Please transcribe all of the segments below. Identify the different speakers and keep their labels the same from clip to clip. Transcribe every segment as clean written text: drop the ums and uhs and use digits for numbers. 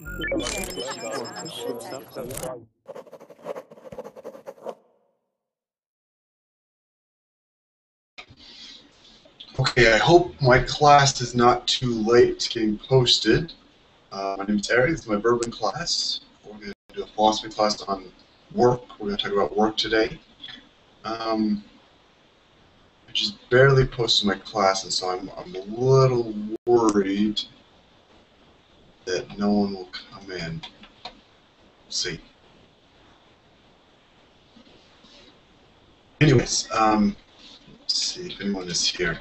Speaker 1: Okay, I hope my class is not too late getting posted. My name is Eric. This is my bourbon class. We're going to do a philosophy class on work. We're going to talk about work today. I just barely posted my class, and so I'm a little worried that no one will come in. We'll see. Anyways, let's see if anyone is here.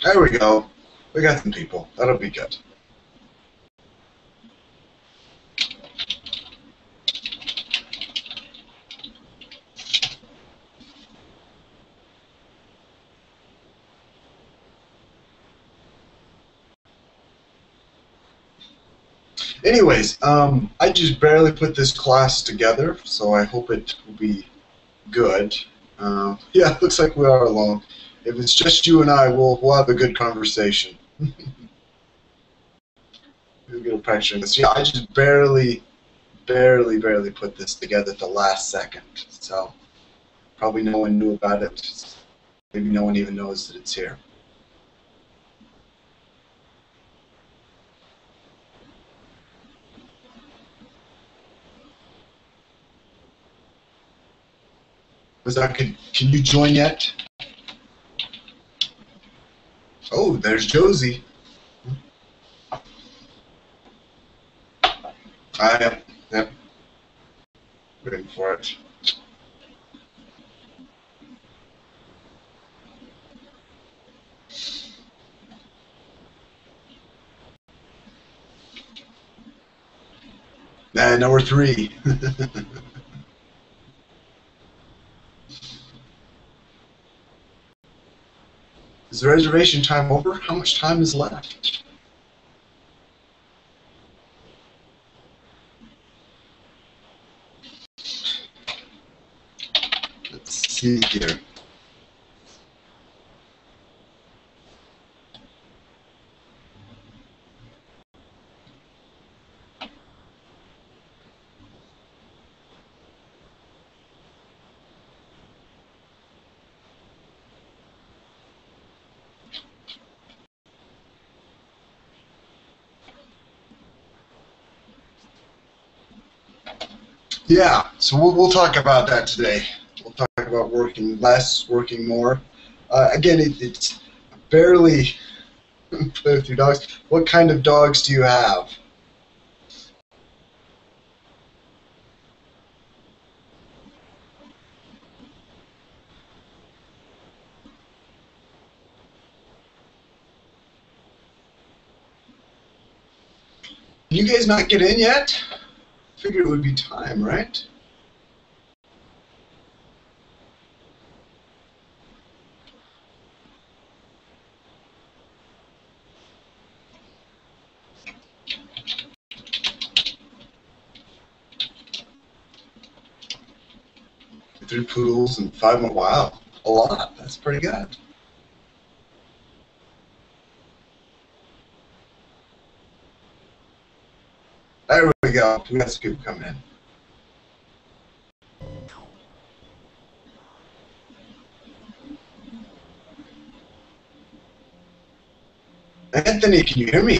Speaker 1: There we go. We got some people. That'll be good. Anyways, I just barely put this class together, so I hope it will be good. Yeah, it looks like we are alone. If it's just you and I, we'll have a good conversation. We'll get a practice on this. Yeah, I just barely put this together at the last second. So probably no one knew about it. Maybe no one even knows that it's here. Can you join yet? Oh, there's Josie. Yep. Waiting for it. Number 3. Is the reservation time over? How much time is left? Let's see here. Yeah, so we'll talk about that today. We'll talk about working less, working more. Again, it's barely play with your dogs. What kind of dogs do you have? Can you guys not get in yet? Figured it would be time, right? Three poodles and 5 more. Wow, a lot. That's pretty good. There we go. We got some people coming in. Anthony, can you hear me?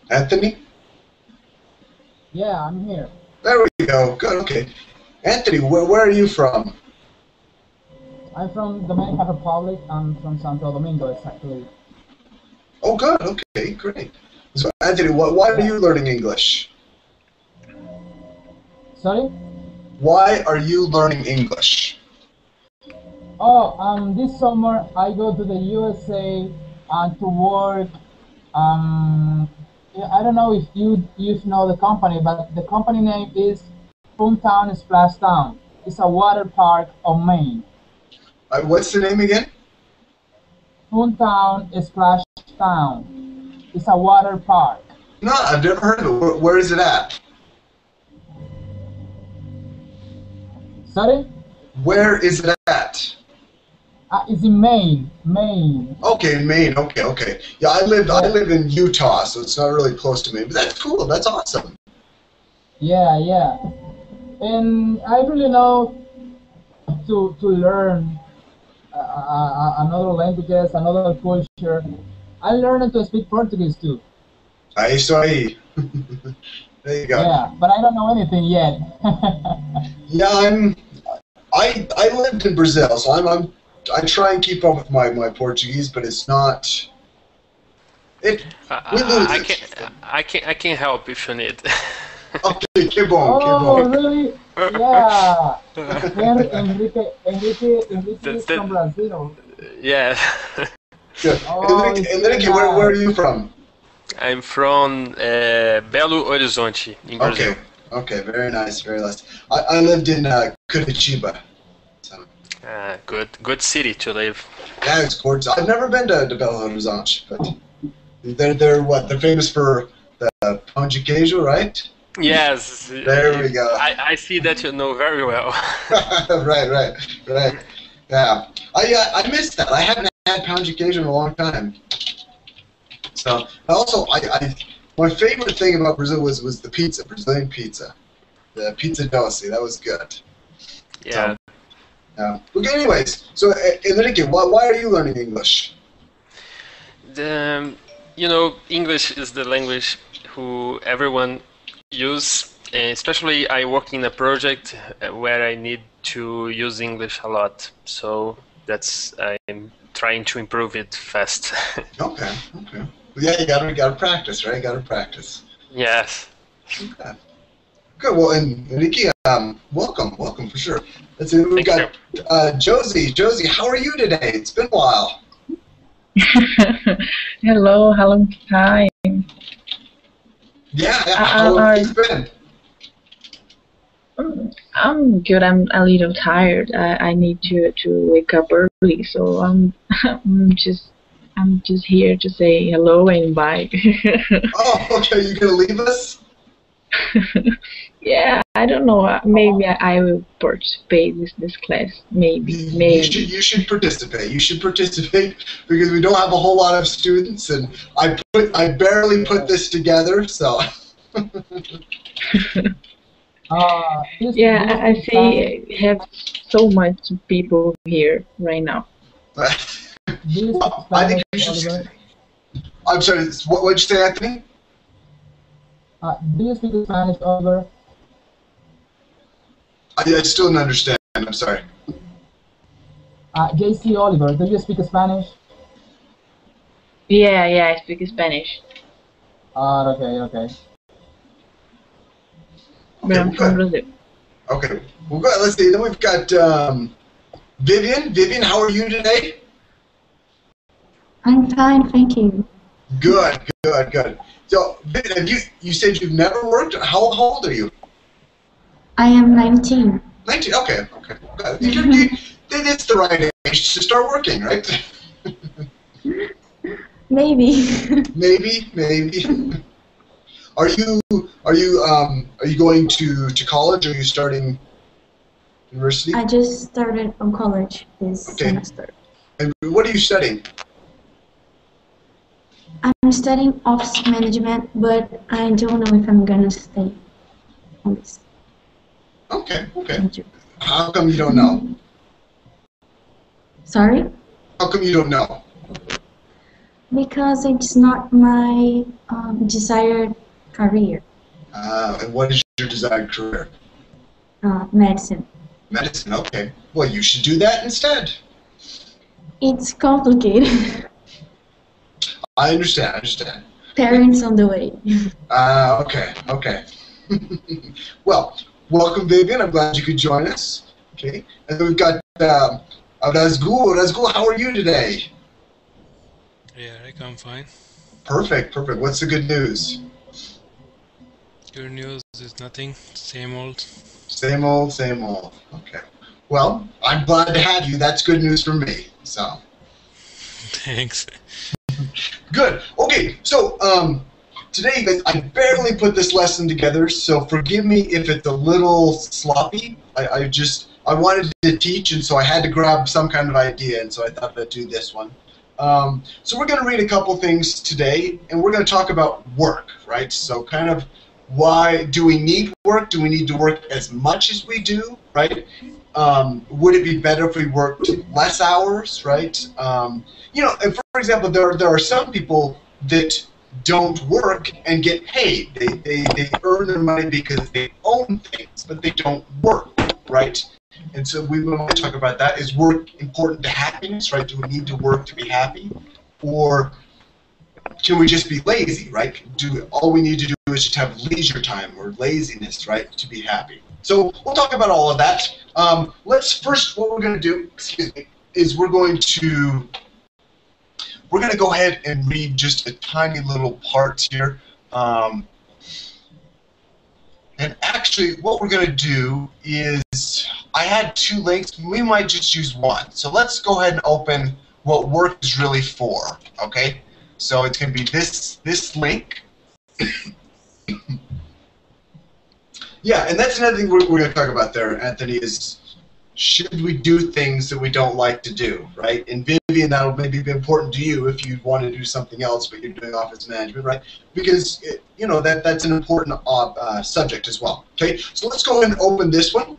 Speaker 1: Anthony?
Speaker 2: Yeah, I'm here.
Speaker 1: There we go. Good, okay. Anthony, where are you from?
Speaker 2: I'm from Dominican Republic. I'm from Santo Domingo, exactly.
Speaker 1: Oh, good. Okay, great. So, Anthony, why are you learning English?
Speaker 2: Sorry?
Speaker 1: Why are you learning English?
Speaker 2: Oh, this summer I go to the USA to work. I don't know if you know the company, but the company name is Boomtown Splashdown. It's a water park on Maine.
Speaker 1: What's the name again?
Speaker 2: Boomtown Splashdown. It's a water park.
Speaker 1: No, I've never heard of it. Where is it at?
Speaker 2: Sorry?
Speaker 1: Where is it at?
Speaker 2: It's in Maine. Maine.
Speaker 1: Okay, in Maine. Okay, okay. Yeah, I live in Utah, so it's not really close to Maine. But that's cool. That's awesome.
Speaker 2: Yeah, yeah. And I really love to learn another languages, another culture. I learned to speak Portuguese too.
Speaker 1: Isso aí. There you go.
Speaker 2: Yeah, but I don't know anything yet.
Speaker 1: Yeah, I lived in Brazil, so I try and keep up with my Portuguese, but it's not. We lose it.
Speaker 3: I can help if you need.
Speaker 1: Okay, que bom, que
Speaker 2: Oh,
Speaker 1: bom.
Speaker 2: really? Yeah. Enrique is from Brazil.
Speaker 3: Yeah.
Speaker 1: Good.
Speaker 2: Oh,
Speaker 1: Enrique, where are you from?
Speaker 3: I'm from Belo Horizonte in Brazil.
Speaker 1: Okay, very nice, very nice. I lived in Curitiba. So.
Speaker 3: Good city to live.
Speaker 1: Yeah, it's gorgeous. I've never been to Belo Horizonte, but they're famous for the pão de queijo, right?
Speaker 3: Yes.
Speaker 1: There we go.
Speaker 3: I see that you know very well.
Speaker 1: right. Yeah, I missed that. I haven't had pão de queijo in a long time. So also, my favorite thing about Brazil was the pizza, Brazilian pizza, the pizza doce. That was good.
Speaker 3: Yeah.
Speaker 1: So, okay. Anyways, so Enrique, why are you learning English?
Speaker 3: English is the language who everyone use. Especially, I work in a project where I need to use English a lot. So I'm trying to improve it fast.
Speaker 1: Okay. Yeah, you gotta practice, right? You gotta practice.
Speaker 3: Yes.
Speaker 1: Okay. Good. Well, and Enrique, welcome for sure. Let's see. We've got Josie. Josie, how are you today? It's been a while.
Speaker 4: Hello, how long time?
Speaker 1: Yeah. How long have you been?
Speaker 4: I'm good. I'm a little tired. I need to wake up early, so I'm just here to say hello and bye.
Speaker 1: Oh, okay. You gonna leave us?
Speaker 4: Yeah, I don't know. Maybe I will participate in this class. Maybe.
Speaker 1: You should participate. You should participate because we don't have a whole lot of students, and I barely put this together, so.
Speaker 4: Yeah, I see. Have so much people here right now.
Speaker 1: I think you should. I'm sorry. What did you say, Anthony?
Speaker 2: Do you speak Spanish, Oliver?
Speaker 1: I still don't understand. I'm sorry.
Speaker 2: JC Oliver, do you speak Spanish?
Speaker 4: Yeah, I speak Spanish.
Speaker 2: Okay.
Speaker 4: But I'm from Brazil.
Speaker 1: Okay. Well, good. Let's see. Then we've got Vivian. Vivian, how are you today?
Speaker 5: I'm fine, thank you.
Speaker 1: Good. So, Vivian, you said you've never worked? How old are you?
Speaker 5: I am 19.
Speaker 1: 19. Okay. It's the right age to start working, right?
Speaker 5: Maybe.
Speaker 1: Maybe. Are you going to college, or are you starting university?
Speaker 5: I just started on college this semester.
Speaker 1: And what are you studying?
Speaker 5: I'm studying office management, but I don't know if I'm gonna stay on this.
Speaker 1: Okay. How come you don't know?
Speaker 5: Sorry?
Speaker 1: How come you don't know?
Speaker 5: Because it's not my desired career.
Speaker 1: And what is your desired career?
Speaker 5: Medicine.
Speaker 1: Medicine, okay. Well, you should do that instead.
Speaker 5: It's complicated.
Speaker 1: I understand.
Speaker 5: Parents on the way.
Speaker 1: Okay. Well, welcome, Vivian. I'm glad you could join us. Okay. And then we've got Razgul. Razgul, how are you today?
Speaker 6: Yeah, I'm fine.
Speaker 1: Perfect. What's the good news?
Speaker 6: Good news is nothing. Same old.
Speaker 1: Same old. Okay. Well, I'm glad to have you. That's good news for me. So.
Speaker 6: Thanks.
Speaker 1: Good. Okay, so today, guys, I barely put this lesson together, so forgive me if it's a little sloppy. I wanted to teach, and so I had to grab some kind of idea, and so I thought I'd do this one. So we're going to read a couple things today, and we're going to talk about work, right? So kind of why do we need work? Do we need to work as much as we do, right? Would it be better if we worked less hours, right? You know, and for example, there are some people that don't work and get paid. They earn their money because they own things, but they don't work, right? And so we want to talk about that. Is work important to happiness, right? Do we need to work to be happy? Or can we just be lazy, right? All we need to do is just have leisure time or laziness, right, to be happy? So we'll talk about all of that. Let's first, what we're going to do, excuse me, is we're going to go ahead and read just a tiny little part here. And actually, what we're going to do is, I had two links. We might just use one. So let's go ahead and open what work is really for, okay? So it's going to be this link. Yeah, and that's another thing we're going to talk about there, Anthony, is should we do things that we don't like to do, right? And Vivian, that'll maybe be important to you if you want to do something else, but you're doing office management, right? Because, you know, that's an important subject as well, okay? So let's go ahead and open this one.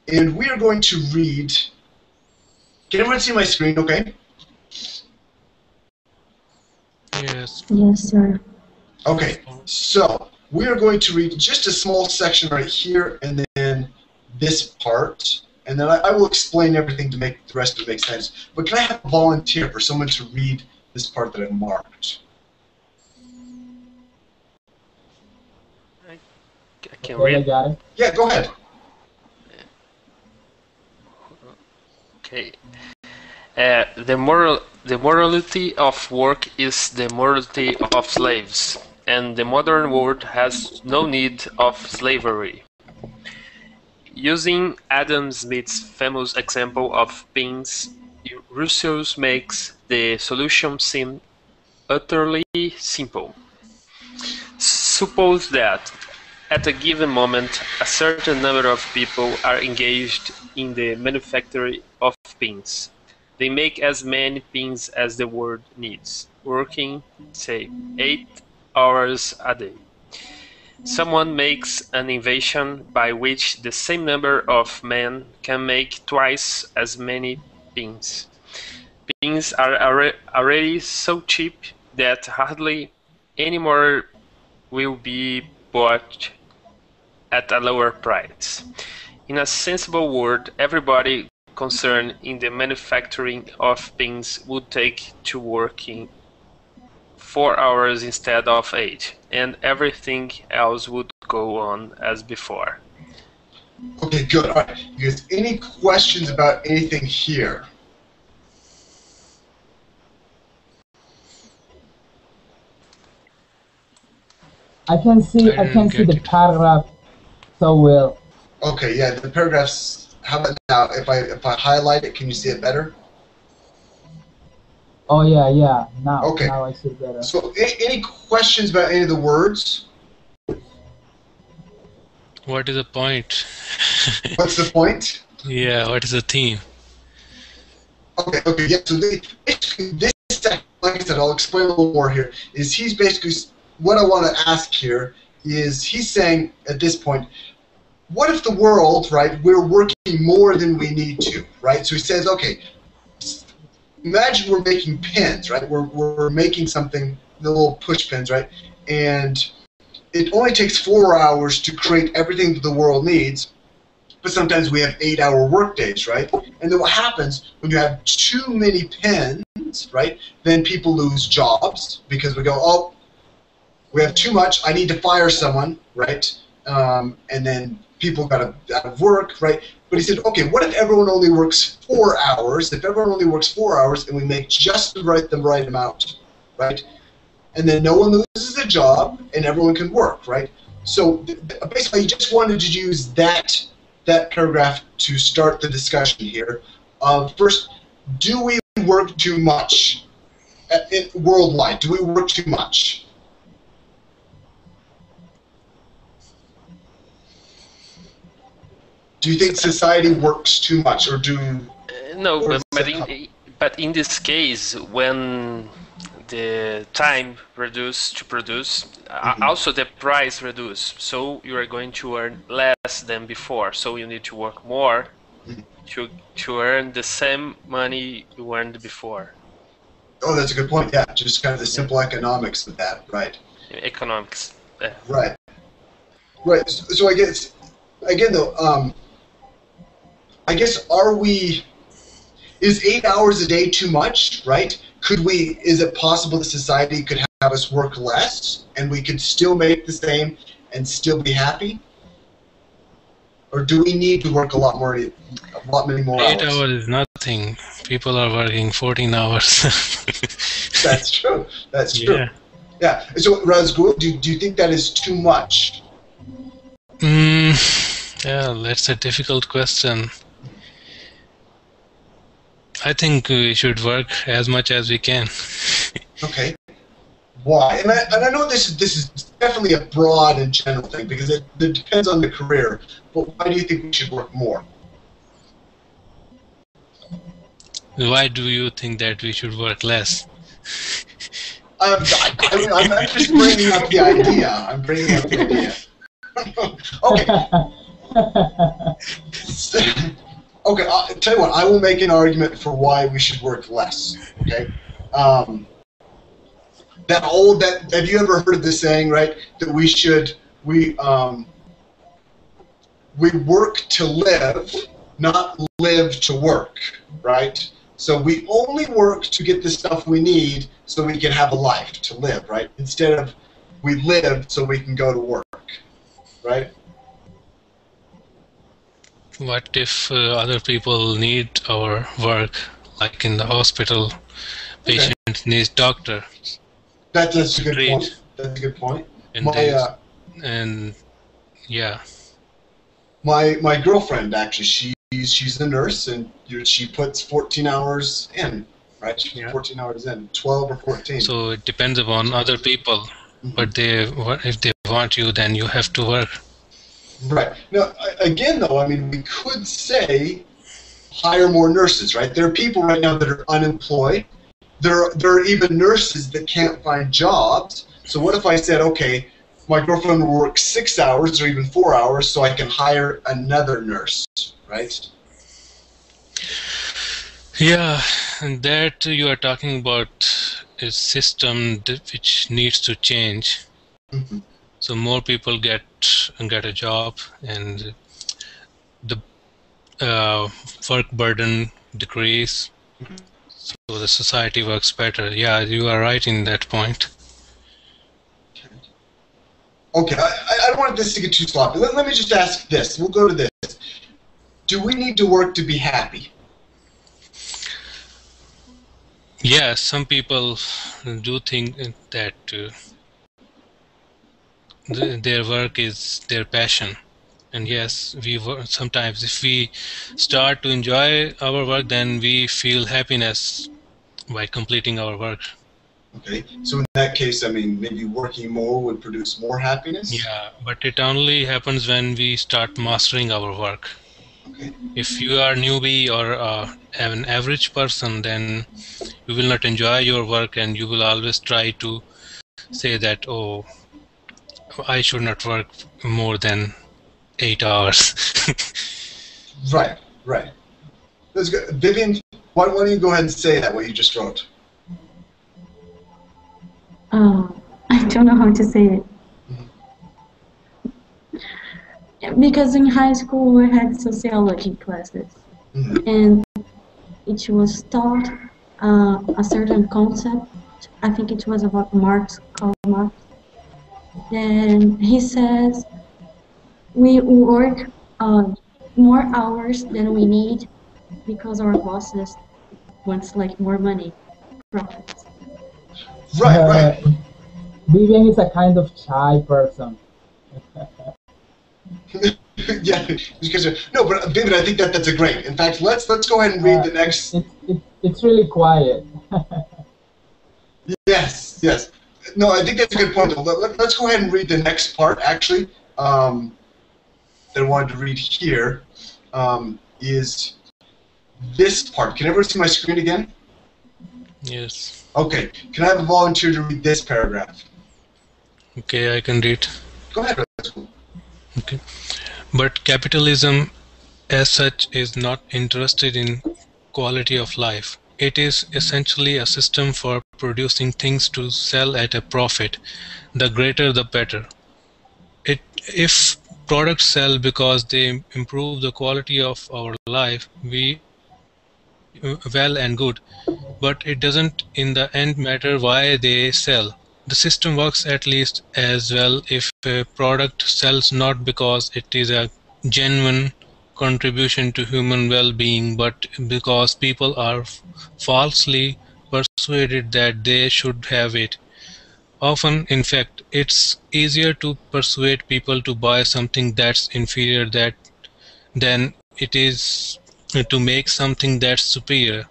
Speaker 1: And we are going to read, can everyone see my screen okay?
Speaker 6: Yes.
Speaker 5: Yes, sir.
Speaker 1: Okay, so we are going to read just a small section right here and then this part, and then I will explain everything to make the rest of it make sense. But can I have a volunteer for someone to read this part that I've marked?
Speaker 3: I can read.
Speaker 2: I got it.
Speaker 1: Yeah, go ahead.
Speaker 3: Okay. The morality of work is the morality of slaves, and the modern world has no need of slavery. Using Adam Smith's famous example of pins, Rousseau makes the solution seem utterly simple. Suppose that, at a given moment, a certain number of people are engaged in the manufacture of pins. They make as many pins as the world needs, working, say, 8 hours a day. Someone makes an invention by which the same number of men can make twice as many pins. Pins are already so cheap that hardly any more will be bought at a lower price. In a sensible world, everybody concerned in the manufacturing of pins would take to working 4 hours instead of 8, and everything else would go on as before.
Speaker 1: Okay, good. All right. You guys, any questions about anything here?
Speaker 2: I can see the paragraph so well.
Speaker 1: Okay, yeah, the paragraphs. How about now? If I highlight it, can you see it better?
Speaker 2: Oh yeah. Now
Speaker 1: Okay.
Speaker 2: Now I see it better.
Speaker 1: So, any questions about any of the words?
Speaker 6: What is the point?
Speaker 1: What's the point?
Speaker 6: Yeah, what is the theme?
Speaker 1: Okay, yeah. So basically, this section, like I said, I'll explain a little more here. Is he's basically what I want to ask here is he's saying at this point, what if the world, right? We're working more than we need to, right? So he says, okay. Imagine we're making pins, right? We're making something, the little push pins, right? And it only takes 4 hours to create everything that the world needs, but sometimes we have 8-hour work days, right? And then what happens when you have too many pins, right? Then people lose jobs because we go, oh, we have too much, I need to fire someone, right? And then people got out of work, right? But he said, okay, what if everyone only works 4 hours? If everyone only works 4 hours and we make just the right amount, right? And then no one loses a job and everyone can work, right? So basically, he just wanted to use that paragraph to start the discussion here. First, do we work too much worldwide? Do we work too much? Do you think society works too much, or do?
Speaker 3: No,
Speaker 1: or
Speaker 3: but in this case, when the time reduce to produce, also the price reduce. So you are going to earn less than before. So you need to work more to earn the same money you earned before.
Speaker 1: Oh, that's a good point. Yeah, just kind of the simple economics of that, right?
Speaker 3: Economics. Yeah.
Speaker 1: Right. Right. So I guess again though, I guess is 8 hours a day too much? Right? Is it possible that society could have us work less and we could still make the same and still be happy? Or do we need to work a lot many more hours?
Speaker 6: 8 hours is nothing. People are working 14 hours.
Speaker 1: That's true. That's true.
Speaker 6: Yeah.
Speaker 1: Yeah. So, Razgul, do you think that is too much?
Speaker 6: Yeah, that's a difficult question. I think we should work as much as we can.
Speaker 1: Okay. Why? And I know this is definitely a broad and general thing because it depends on the career. But why do you think we should work more?
Speaker 6: Why do you think that we should work less?
Speaker 1: I'm just bringing up the idea. I'm bringing up the idea. Okay. Okay, I'll tell you what, I will make an argument for why we should work less, okay? Have you ever heard of this saying, right, that we work to live, not live to work, right? So we only work to get the stuff we need so we can have a life to live, right? Instead of we live so we can go to work, right?
Speaker 6: What if other people need our work, like in the hospital, patient needs doctor?
Speaker 1: That's a good point. That's a good point. My girlfriend actually, she's a nurse and she puts 14 hours in, right? 14 hours in, 12 or 14.
Speaker 6: So it depends upon other people, but if they want you, then you have to work.
Speaker 1: Right. Now, again, though, I mean, we could say hire more nurses, right? There are people right now that are unemployed. There are even nurses that can't find jobs. So what if I said, okay, my girlfriend will work 6 hours or even 4 hours so I can hire another nurse, right?
Speaker 6: Yeah, and that you are talking about a system which needs to change.
Speaker 1: Mm-hmm.
Speaker 6: So more people get a job, and the work burden decrease, so the society works better. Yeah, you are right in that point.
Speaker 1: Okay, I don't want this to get too sloppy. Let me just ask this. We'll go to this. Do we need to work to be happy?
Speaker 6: Yeah, some people do think that their work is their passion. And yes, sometimes if we start to enjoy our work, then we feel happiness by completing our work.
Speaker 1: Okay, so in that case, I mean, maybe working more would produce more happiness?
Speaker 6: Yeah, but it only happens when we start mastering our work.
Speaker 1: Okay.
Speaker 6: If you are a newbie or an average person, then you will not enjoy your work and you will always try to say that, oh, I should not work more than 8 hours.
Speaker 1: Right. That's good. Vivian, why don't you go ahead and say that, what you just wrote?
Speaker 5: I don't know how to say it. Because in high school we had sociology classes, and it was taught a certain concept. I think it was about Karl Marx. And he says we work more hours than we need because our bosses wants like more money, profits.
Speaker 1: Right.
Speaker 2: Vivian is a kind of shy person.
Speaker 1: Yeah, because no, but Vivian, I think that's a great. In fact, let's go ahead and read the next.
Speaker 2: It's really quiet.
Speaker 1: Yes, yes. No, I think that's a good point. Let's go ahead and read the next part. Actually, that I wanted to read here is this part. Can everyone see my screen again?
Speaker 6: Yes.
Speaker 1: Okay. Can I have a volunteer to read this paragraph?
Speaker 6: Okay, I can read.
Speaker 1: Go ahead. That's cool.
Speaker 6: Okay. But capitalism as such is not interested in quality of life. It is essentially a system for producing things to sell at a profit. The greater the better. If products sell because they improve the quality of our life, well and good, but it doesn't in the end matter why they sell. The system works at least as well if a product sells not because it is a genuine contribution to human well-being, but because people are falsely persuaded that they should have it. Often, in fact, it's easier to persuade people to buy something that's inferior than it is to make something that's superior.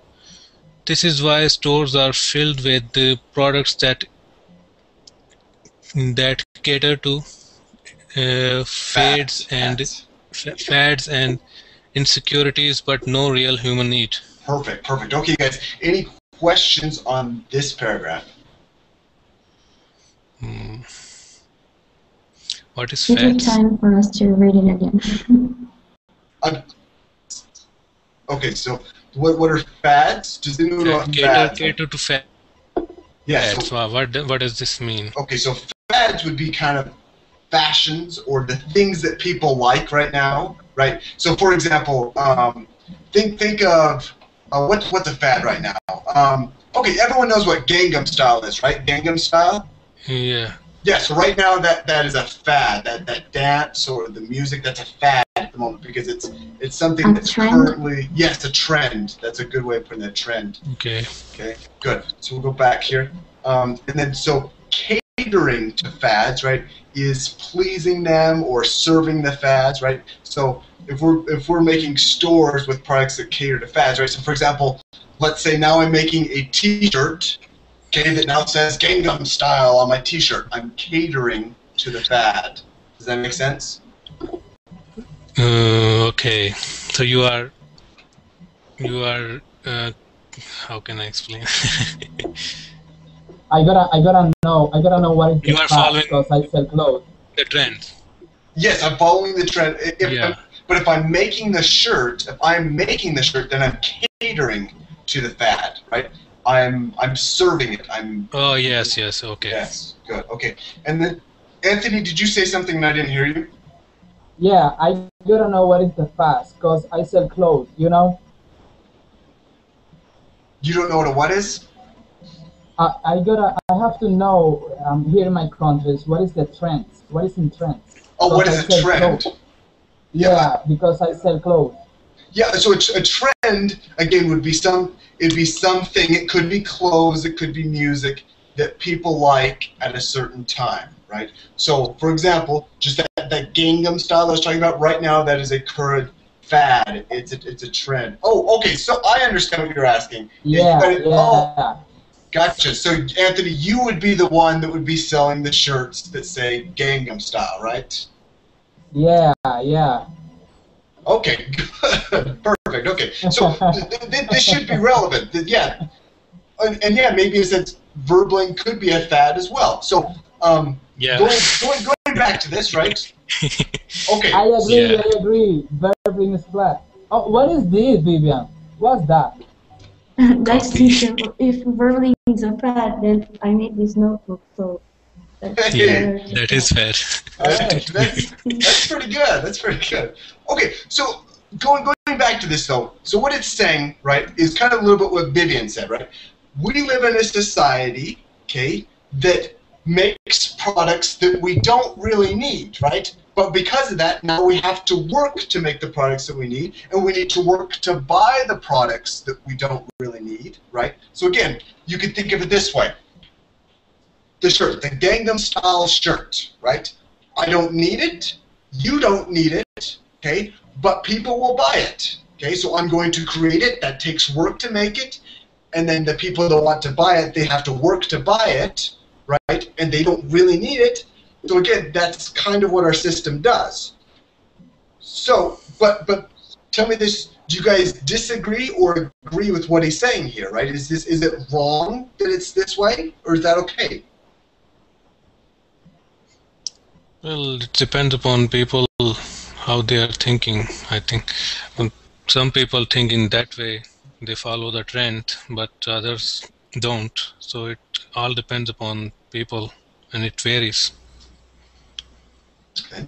Speaker 6: This is why stores are filled with the products that cater to fads and insecurities, but no real human need.
Speaker 1: Perfect. Okay, guys. Any questions on this paragraph?
Speaker 6: What is
Speaker 5: It
Speaker 6: fads?
Speaker 5: took time for us to read it again.
Speaker 1: Okay, so what are fads? Does anyone know what fads?
Speaker 6: Cater to fads.
Speaker 1: Yes.
Speaker 6: So, what does this mean?
Speaker 1: Okay, so fads would be kind of fashions or the things that people like right now, right? So, for example, think of what's a fad right now? Okay, everyone knows what Gangnam Style is, right? Gangnam Style.
Speaker 6: Yeah.
Speaker 1: Yeah. So right now that is a fad. That dance or the music, that's a fad at the moment because it's something that's currently a trend. That's a good way of putting it, trend.
Speaker 6: Okay.
Speaker 1: Okay. Good. So we'll go back here, and then so catering to fads, right, is pleasing them or serving the fads, right? So if we're making stores with products that cater to fads, right? So for example, let's say now I'm making a T-shirt, okay, that now says Gangnam Style on my T-shirt. I'm catering to the fad. Does that make sense?
Speaker 6: Okay. So you are. How can I explain?
Speaker 2: I gotta know what is the
Speaker 6: You are following
Speaker 2: because I sell clothes.
Speaker 6: the trend.
Speaker 1: Yes, I'm following the trend.
Speaker 6: Yeah.
Speaker 1: But if I'm making the shirt, then I'm catering to the fad, right? I'm serving it.
Speaker 6: Oh yes, okay.
Speaker 1: Yes, good, okay. And then, Anthony, did you say something and I didn't hear you?
Speaker 2: Yeah, I gotta know what is the fast because I sell clothes. You know.
Speaker 1: You don't know what is?
Speaker 2: I have to know here in my countries what is the trends? What is in trends?
Speaker 1: Oh, what is a trend?
Speaker 2: Clothes. Yeah, because I sell clothes.
Speaker 1: Yeah, so a trend again would be something. It could be clothes, it could be music that people like at a certain time, right? So, for example, just that Gangnam Style I was talking about right now, that is a current fad. It's a trend. Oh, okay. So I understand what you're asking.
Speaker 2: Yeah.
Speaker 1: Oh, gotcha. So Anthony, you would be the one that would be selling the shirts that say Gangnam Style, right?
Speaker 2: Yeah.
Speaker 1: Okay, good. Perfect. Okay, so this should be relevant. Yeah, and yeah, maybe it says Verbling could be a fad as well. So going back to this, right? Okay.
Speaker 2: I agree. Verbling is flat. Oh, what is this, Vivian? What's that?
Speaker 5: That's teacher. If verbally is a fad, then I need this notebook. So
Speaker 6: that is fair.
Speaker 1: That's pretty good. That's pretty good. Okay, so going back to this though. So what it's saying, right, is kind of a little bit what Vivian said, right? We live in a society, okay, that makes products that we don't really need, right? But because of that, now we have to work to make the products that we need, and we need to work to buy the products that we don't really need, right? So again, you could think of it this way. The shirt, the Gangnam Style shirt, right? I don't need it, you don't need it, okay? But people will buy it, okay? So I'm going to create it. That takes work to make it. And then the people that want to buy it, they have to work to buy it, right? And they don't really need it. So again, that's kind of what our system does. So, but tell me this, do you guys disagree or agree with what he's saying here, right? Is it wrong that it's this way, or is that okay?
Speaker 6: Well, it depends upon people, how they are thinking, I think. Some people think in that way, they follow the trend, but others don't. So it all depends upon people, and it varies.
Speaker 1: Okay.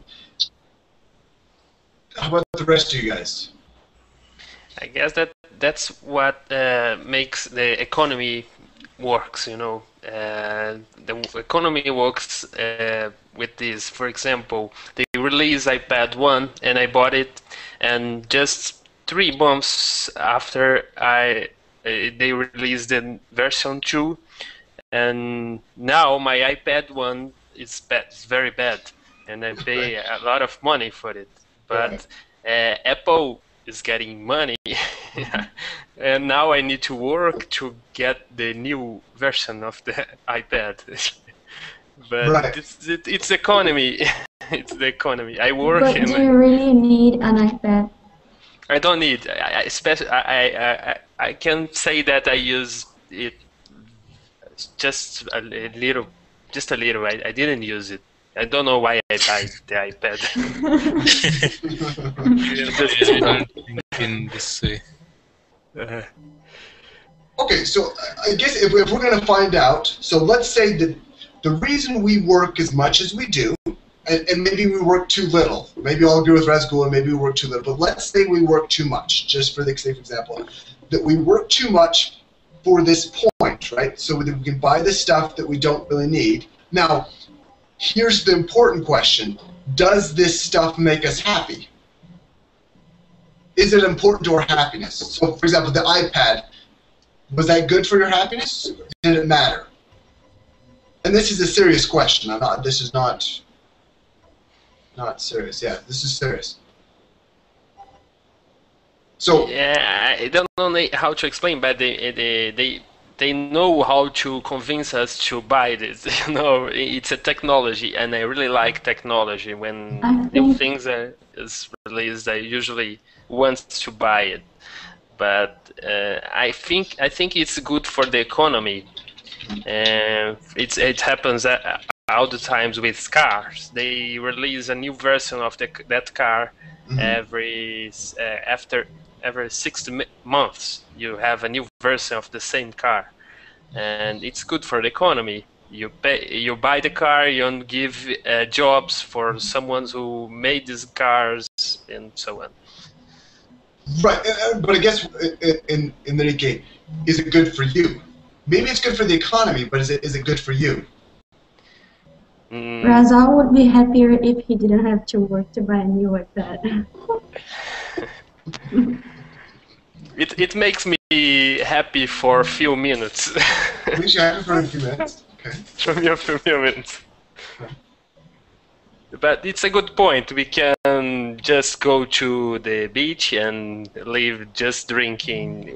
Speaker 1: How about the rest of you guys?
Speaker 3: I guess that's what makes the economy works. The economy works with this. For example, they released iPad 1, and I bought it, and just 3 months after they released the version 2, and now my iPad 1 is bad. It's very bad, and I pay a lot of money for it. But Apple is getting money, and now I need to work to get the new version of the iPad. But it's economy. It's the economy. I work.
Speaker 5: But do you really need an iPad?
Speaker 3: I don't need. I can say that I use it just a little. Just a little. I didn't use it. I don't know why I buy the iPad.
Speaker 6: I don't think in this way.
Speaker 1: Okay, so I guess if we're going to find out, so let's say that the reason we work as much as we do, and maybe we work too little. Maybe I'll agree with Razgul, and maybe we work too little. But let's say we work too much, just for the sake of example, that we work too much for this point, right? So that we can buy the stuff that we don't really need. Now, here's the important question. Does this stuff make us happy? Is it important to our happiness? So, for example, the iPad, was that good for your happiness? Did it matter? And this is a serious question. This is not serious. Yeah, this is serious. So
Speaker 3: yeah, I don't know how to explain, but they know how to convince us to buy this. It's a technology, and I really like technology. When new things is released, I usually want to buy it. But I think it's good for the economy. It happens all the times with cars. They release a new version of that car every 6 months. You have a new version of the same car, and it's good for the economy. You buy the car, you give jobs for someone who made these cars, and so on.
Speaker 1: Right, but I guess in the case, is it good for you? Maybe it's good for the economy, but is it good for you?
Speaker 5: Razal would be happier if he didn't have to work to buy a new iPad.
Speaker 3: It makes me happy for a few minutes.
Speaker 1: Makes you happy for a few minutes? Okay.
Speaker 3: For a few minutes. But it's a good point. We can just go to the beach and live just drinking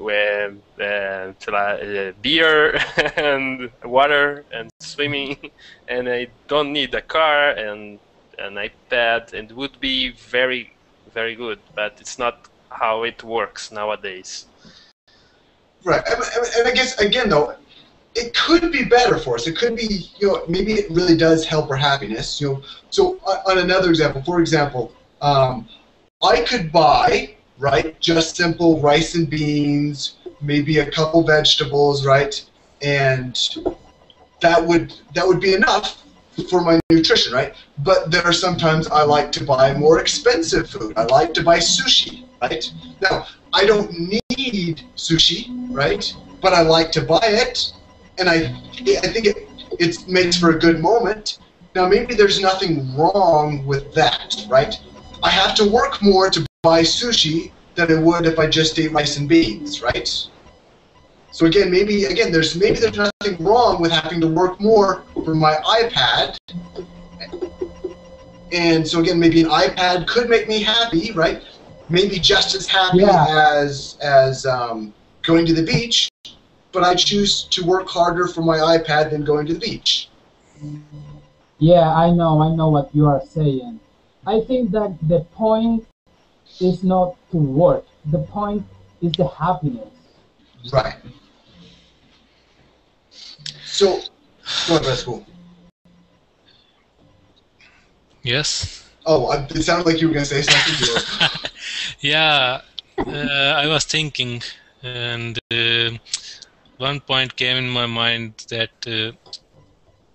Speaker 3: beer and water and swimming, and I don't need a car and an iPad, and it would be very, very good. But it's not how it works nowadays.
Speaker 1: Right, and I guess again though, it could be better for us. It could be, maybe it really does help our happiness. So on another example, for example, I could buy, right, just simple rice and beans, maybe a couple vegetables, right, and that would be enough for my nutrition, right? But there are sometimes I like to buy more expensive food. I like to buy sushi, right? Now, I don't need sushi, right? But I like to buy it. And I think it makes for a good moment. Now, maybe there's nothing wrong with that, right? I have to work more to buy sushi than I would if I just ate rice and beans, right? So again, maybe there's nothing wrong with having to work more for my iPad And so again, maybe an iPad could make me happy, right? Maybe just as happy as going to the beach, but I choose to work harder for my iPad than going to the beach.
Speaker 2: Yeah, I know what you are saying. I think that the point is not to work. The point is the happiness.
Speaker 1: Right. So, go ahead, that's cool.
Speaker 6: Yes.
Speaker 1: Oh, it sounded like you were going to say something.
Speaker 6: Yeah, I was thinking, and one point came in my mind that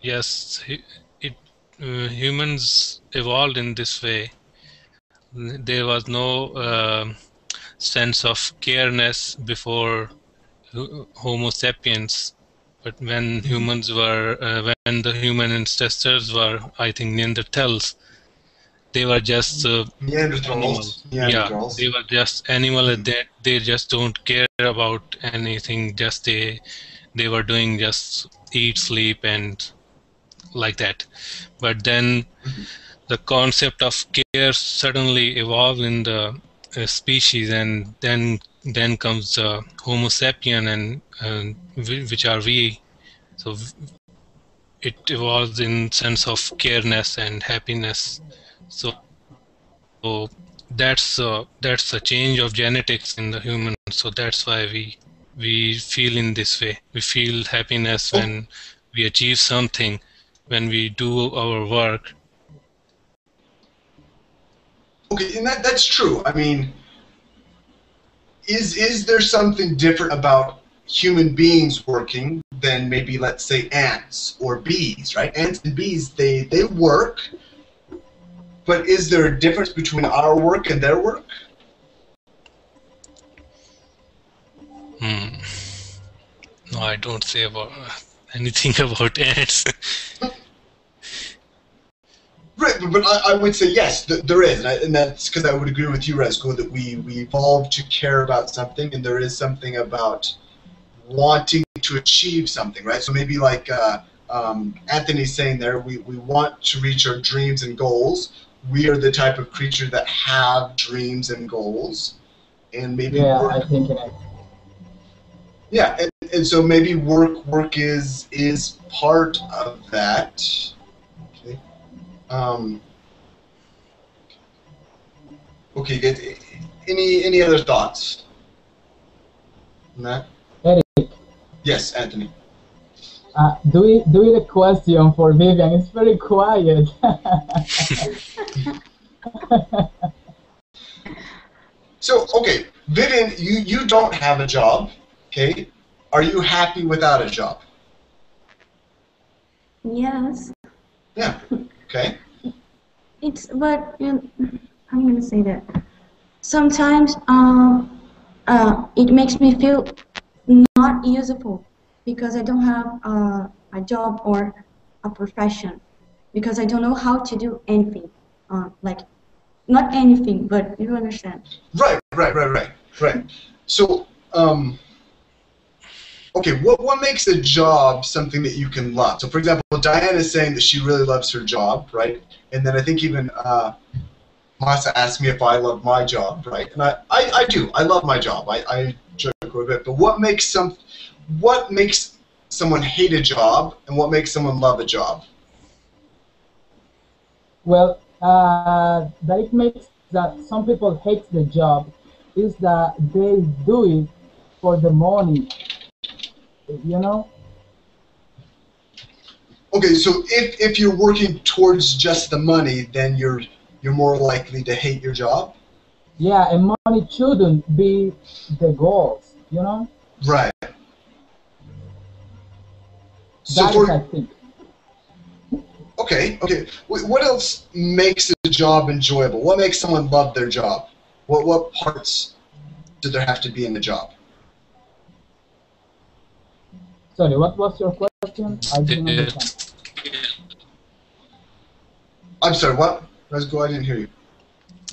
Speaker 6: yes, humans evolved in this way. There was no sense of careness before Homo sapiens, but when humans were, when the human ancestors were, I think, Neanderthals, they were just animals. Yeah, they were just animals. They just don't care about anything. Just they were doing just eat, sleep, and like that. But then the concept of care suddenly evolved in the species, and then comes the Homo sapien, and which are we. So it evolves in sense of careness and happiness. So that's a change of genetics in the human. So that's why we feel in this way. We feel happiness when we achieve something, when we do our work.
Speaker 1: Okay, and that's true. I mean, is there something different about human beings working than maybe, let's say, ants or bees, right? Ants and bees, they work, but is there a difference between our work and their work?
Speaker 6: No, I don't say about anything about ants.
Speaker 1: Right, but I would say yes, there is, and that's because I would agree with you, Rezko, that we evolved to care about something, and there is something about wanting to achieve something, right? So maybe like Anthony's saying there, we want to reach our dreams and goals. We are the type of creature that have dreams and goals, and maybe
Speaker 2: I think it.
Speaker 1: Yeah, and so maybe work is part of that. Okay. Okay, good. Any other thoughts on that?
Speaker 2: Eric.
Speaker 1: Yes, Anthony.
Speaker 2: Do it a question for Vivian. It's very quiet.
Speaker 1: So, okay, Vivian, you don't have a job, okay? Are you happy without a job?
Speaker 5: Yes.
Speaker 1: Yeah, okay.
Speaker 5: But I'm gonna say that sometimes it makes me feel not useful because I don't have a job or a profession, because I don't know how to do anything, like not anything, but you understand.
Speaker 1: Right. So, okay, what makes a job something that you can love? So, for example, Diane is saying that she really loves her job, right? And then I think even Masa asked me if I love my job, right? And I do. I love my job. I enjoy it quite a bit. But what makes someone hate a job, and what makes someone love a job?
Speaker 2: Well, that it makes that some people hate the job is that they do it for the money, you know?
Speaker 1: Okay, so if you're working towards just the money, then you're more likely to hate your job?
Speaker 2: Yeah, and money shouldn't be the goals, you know?
Speaker 1: Right.
Speaker 2: That is, I think.
Speaker 1: Okay. What else makes a job enjoyable? What makes someone love their job? What parts do there have to be in the job?
Speaker 2: Sorry, what was your question? I didn't understand.
Speaker 1: I'm sorry, what? Let's go, I didn't hear you.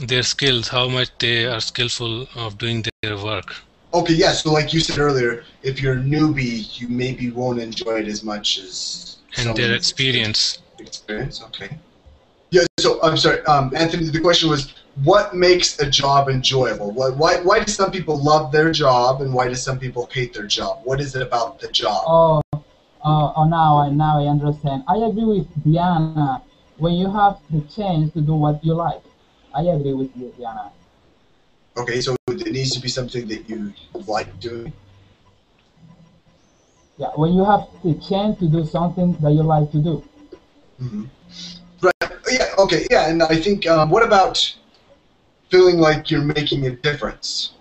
Speaker 6: Their skills, how much they are skillful of doing their work.
Speaker 1: Okay, yeah, so like you said earlier, if you're a newbie, you maybe won't enjoy it as much as...
Speaker 6: And their experience.
Speaker 1: Experience, okay. Yeah, So I'm sorry, Anthony. The question was, what makes a job enjoyable? Why do some people love their job, and why do some people hate their job? What is it about the job?
Speaker 2: Now I understand. I agree with Diana. When you have the chance to do what you like, I agree with you, Diana.
Speaker 1: Okay, so it needs to be something that you like doing.
Speaker 2: Yeah, when you have the chance to do something that you like to do.
Speaker 1: Mm-hmm. Right. Yeah. Okay. Yeah. And I think, what about feeling like you're making a difference?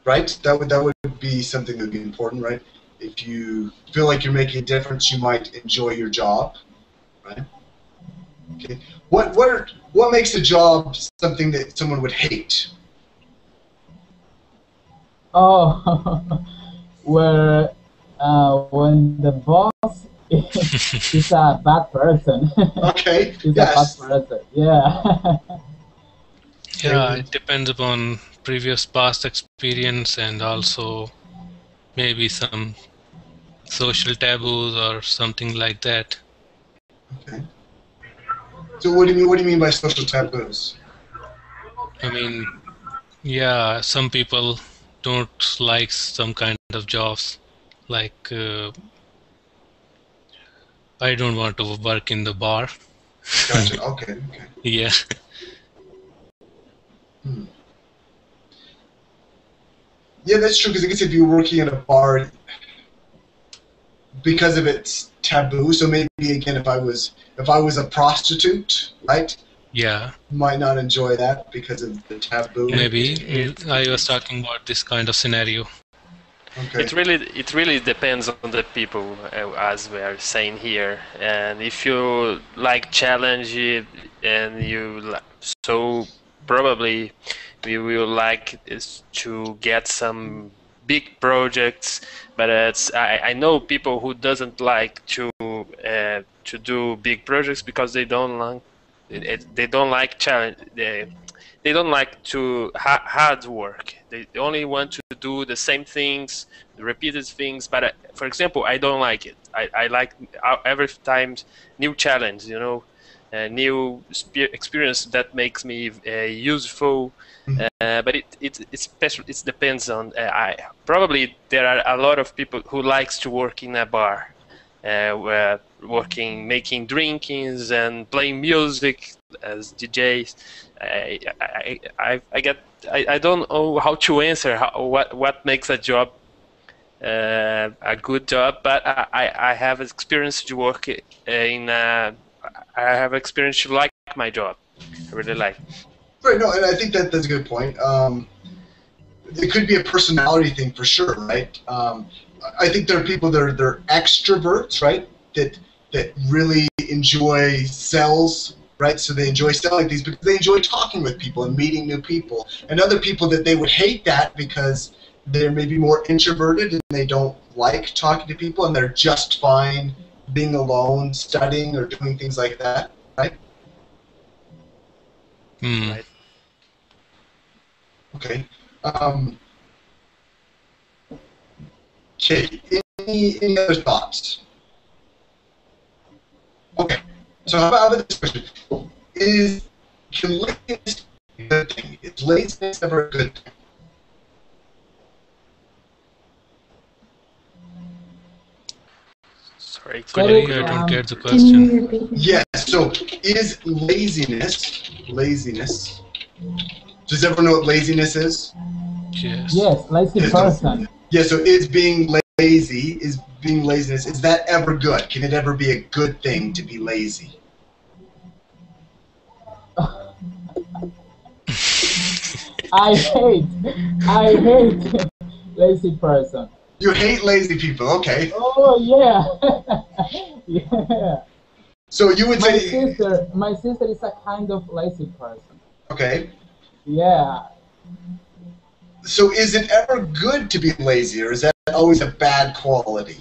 Speaker 1: Right. That would be something that would be important, right? If you feel like you're making a difference, you might enjoy your job, right? Okay. What makes a job something that someone would hate?
Speaker 2: Oh, where when the boss is a bad person.
Speaker 1: Okay.
Speaker 2: Is
Speaker 1: Yes.
Speaker 2: a bad person. Yeah.
Speaker 6: Yeah, it depends upon previous past experience and also maybe some social taboos or something like that.
Speaker 1: Okay. So what do you mean by social taboos?
Speaker 6: I mean, yeah, some people don't like some kind of jobs. Like, I don't want to work in the bar.
Speaker 1: Gotcha. Okay. Okay.
Speaker 6: Yeah.
Speaker 1: Hmm. Yeah, that's true. Because I guess if you're working in a bar, because of its taboo. So maybe again, if I was a prostitute, right?
Speaker 6: Yeah.
Speaker 1: Might not enjoy that because of the taboo.
Speaker 6: Maybe I was talking about this kind of scenario.
Speaker 1: Okay.
Speaker 3: It really depends on the people, as we are saying here. And if you like challenge and so probably we will like is to get some big projects. But I know people who doesn't like to do big projects because they don't like they don't like challenge. They don't like to hard work. They only want to do the same things, the repeated things. But for example, I don't like it. I like every time new challenge, a new experience that makes me useful. But it special. It depends on. Probably there are a lot of people who likes to work in a bar, making drinkings and playing music as DJs. I don't know how to answer what makes a job a good job, but I have experience to work I have experience to like my job. I really like.
Speaker 1: Right. No, and I think that's a good point. It could be a personality thing for sure, right? I think there are people that are extroverts, right? That really enjoy sales, right? So they enjoy selling things because they enjoy talking with people and meeting new people. And other people that they would hate that because they're maybe more introverted and they don't like talking to people and they're just fine being alone, studying or doing things like that, right?
Speaker 3: Right.
Speaker 1: Okay. Okay. Any other thoughts? Okay. So how about this question? Can laziness be a good thing? Is laziness ever a good thing?
Speaker 3: Sorry.
Speaker 6: I don't get the
Speaker 5: Can you
Speaker 6: question.
Speaker 5: repeat?
Speaker 1: Yes. So is laziness? Does everyone know what laziness is?
Speaker 6: Yes.
Speaker 2: Yes, lazy
Speaker 1: Yes,
Speaker 2: person.
Speaker 1: Yeah. So is being laziness? Is that ever good? Can it ever be a good thing to be lazy?
Speaker 2: I hate lazy person.
Speaker 1: You hate lazy people. Okay.
Speaker 2: Oh yeah, yeah.
Speaker 1: So you would
Speaker 2: My
Speaker 1: say.
Speaker 2: sister is a kind of lazy person.
Speaker 1: Okay.
Speaker 2: Yeah.
Speaker 1: So is it ever good to be lazy, or is that always a bad quality?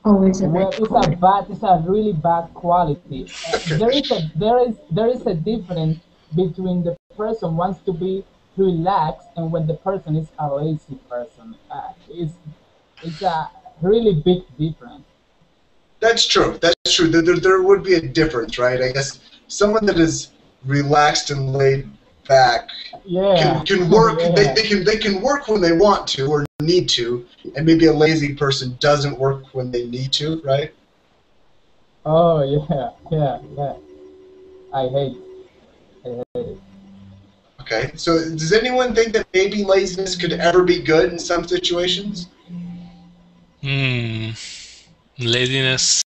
Speaker 5: Always a
Speaker 2: Well,
Speaker 5: bad
Speaker 2: it's a really bad quality. There is a difference between the person wants to be relaxed and when the person is a lazy person. It's a really big difference.
Speaker 1: That's true. That's true. There would be a difference, right? I guess someone that is relaxed and laid back can work.
Speaker 2: Yeah.
Speaker 1: They can work when they want to or need to, and maybe a lazy person doesn't work when they need to, right?
Speaker 2: Oh yeah. I hate it.
Speaker 1: Okay. So does anyone think that maybe laziness could ever be good in some situations?
Speaker 6: Laziness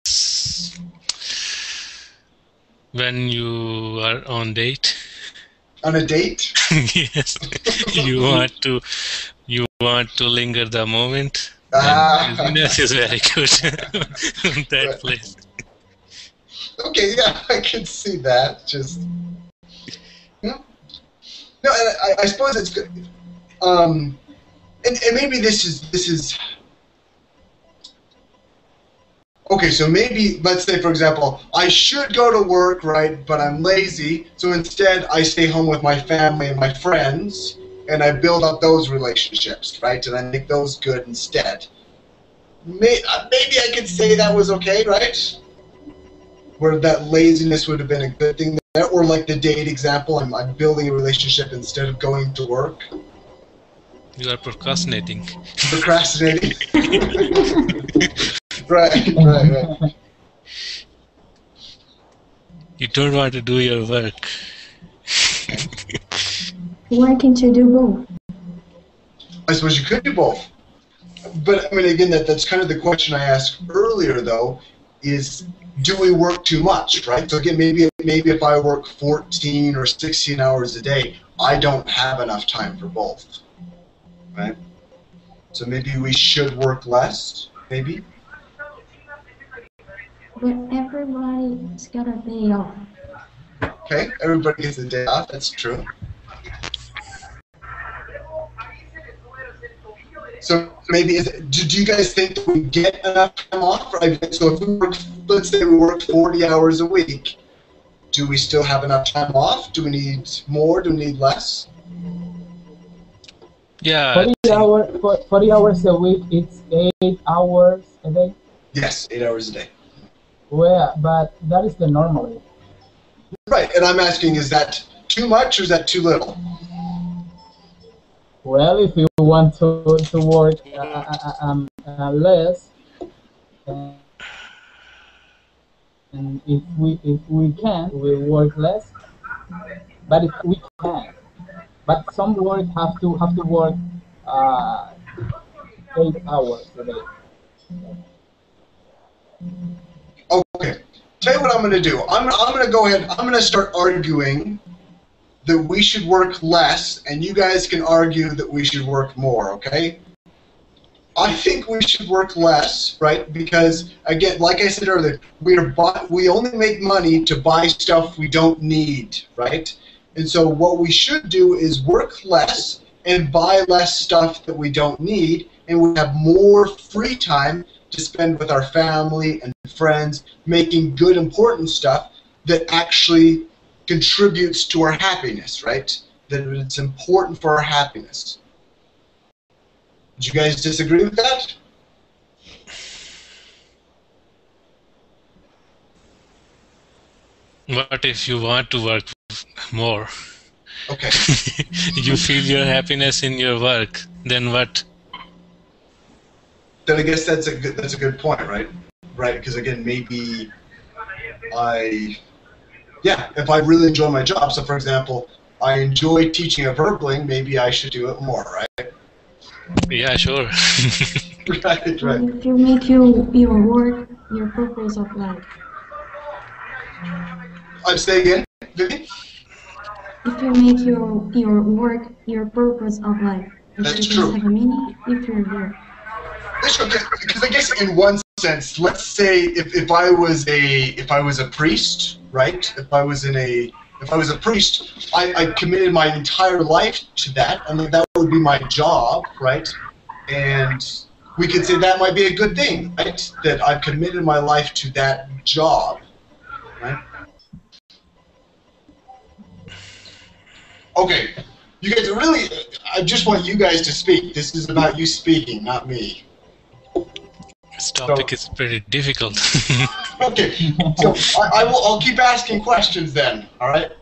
Speaker 6: when you are on date.
Speaker 1: On a date?
Speaker 6: Yes, you want to linger the moment.
Speaker 1: Ah.
Speaker 6: Laziness is very good in that
Speaker 1: Right.
Speaker 6: place.
Speaker 1: Okay, yeah, I can see that. Just no, and I suppose it's good. And maybe this is okay. So maybe let's say, for example, I should go to work, right? But I'm lazy, so instead I stay home with my family and my friends, and I build up those relationships, right? And I make those good instead. Maybe I could say that was okay, right? Where that laziness would have been a good thing there, or like the date example, I'm building a relationship instead of going to work.
Speaker 6: You are procrastinating.
Speaker 1: Procrastinating. Right.
Speaker 6: You don't want to do your work.
Speaker 5: Why can't you do both?
Speaker 1: I suppose you could do both. But, I mean, again, that's kind of the question I asked earlier, though, is do we work too much, right? So, again, maybe if I work 14 or 16 hours a day, I don't have enough time for both, right? So maybe we should work less, maybe?
Speaker 5: But everybody's got a day off.
Speaker 1: Okay, everybody gets a day off, that's true. So maybe, do you guys think that we get enough time off? Right? So if we work, let's say we work 40 hours a week, do we still have enough time off? Do we need more? Do we need less?
Speaker 6: Yeah.
Speaker 2: 40 hours a week, it's 8 hours a day.
Speaker 1: Yes, 8 hours a day.
Speaker 2: Well, but that is the normal.
Speaker 1: Right, and I'm asking, is that too much or is that too little?
Speaker 2: Well, if you want to work less, and if we can, we work less. But if we can, but some work have to work 8 hours a day.
Speaker 1: Okay, tell you what I'm going to do. I'm going to go ahead. I'm going to start arguing that we should work less, and you guys can argue that we should work more. Okay? I think we should work less, right? Because again, like I said earlier, we only make money to buy stuff we don't need, right? And so what we should do is work less and buy less stuff that we don't need, and we have more free time to spend with our family and friends, making good, important stuff that actually contributes to our happiness, right? That it's important for our happiness. Do you guys disagree with that?
Speaker 6: What if you want to work more?
Speaker 1: Okay.
Speaker 6: You feel your happiness in your work, then what?
Speaker 1: Then I guess that's a good point, right? Right, because again, maybe if I really enjoy my job, so for example, I enjoy teaching a verbling, maybe I should do it more, right?
Speaker 6: Yeah, sure.
Speaker 1: Right.
Speaker 5: If you make your work your purpose of life.
Speaker 1: I'm saying again, Vivian?
Speaker 5: If you make your work your purpose of life,
Speaker 1: That's
Speaker 5: it
Speaker 1: true.
Speaker 5: doesn't have a meaning if you're there.
Speaker 1: That's true, because I guess in one sense, let's say if I was a priest, right? If I was a priest, I committed my entire life to that, and that would be my job, right? And we could say that might be a good thing, right? That I've committed my life to that job, right? Okay, you guys really, I just want you guys to speak. This is about you speaking, not me.
Speaker 6: This topic is pretty difficult.
Speaker 1: Okay, so I'll keep asking questions then. All right.